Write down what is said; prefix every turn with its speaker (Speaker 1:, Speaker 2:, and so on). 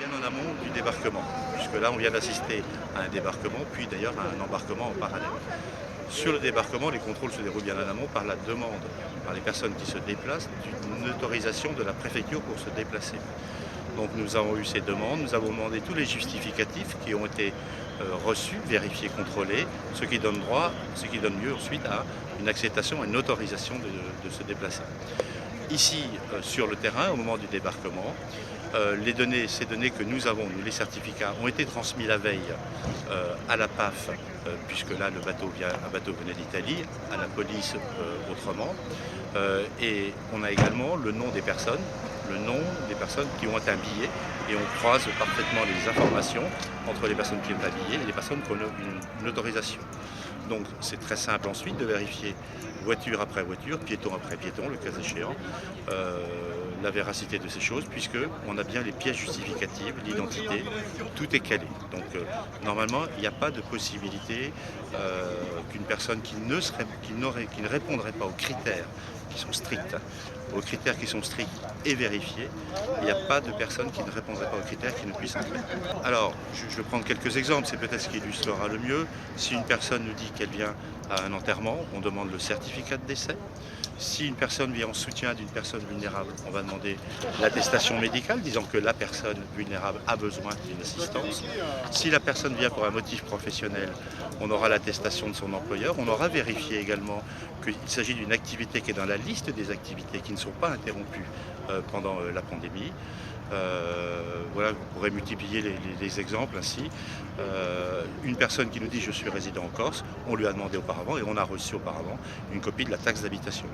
Speaker 1: bien en amont du débarquement, puisque là on vient d'assister à un débarquement, puis d'ailleurs à un embarquement en parallèle. Sur le débarquement, les contrôles se déroulent bien en amont par la demande, par les personnes qui se déplacent, d'une autorisation de la préfecture pour se déplacer. Donc nous avons eu ces demandes, nous avons demandé tous les justificatifs qui ont été reçus, vérifiés, contrôlés, ce qui donne lieu ensuite à une acceptation et une autorisation de se déplacer. Ici, sur le terrain, au moment du débarquement, ces données que nous avons, les certificats, ont été transmis la veille à la PAF, puisque là, un bateau venait d'Italie, à la police autrement. Et on a également le nom des personnes qui ont un billet, et on croise parfaitement les informations entre les personnes qui ont un billet et les personnes qui ont une autorisation. Donc c'est très simple ensuite de vérifier voiture après voiture, piéton après piéton, le cas échéant, la véracité de ces choses, puisqu'on a bien les pièces justificatives, l'identité, tout est calé. Donc normalement, il n'y a pas de possibilité qu'une personne qui ne répondrait pas aux critères qui sont stricts, et vérifiés, il n'y a pas de personne qui ne répondrait pas aux critères qui ne puisse entrer. Alors, je vais prendre quelques exemples, c'est peut-être ce qui illustrera le mieux. Si une personne nous dit qu'elle vient à un enterrement, on demande le certificat de décès. Si une personne vient en soutien d'une personne vulnérable, on va demander l'attestation médicale disant que la personne vulnérable a besoin d'une assistance. Si la personne vient pour un motif professionnel, on aura l'attestation de son employeur. On aura vérifié également qu'il s'agit d'une activité qui est dans la liste des activités qui ne sont pas interrompues pendant la pandémie. Voilà, vous pourrez multiplier les exemples ainsi. Une personne qui nous dit « je suis résident en Corse », on lui a demandé auparavant et on a reçu auparavant une copie de la taxe d'habitation.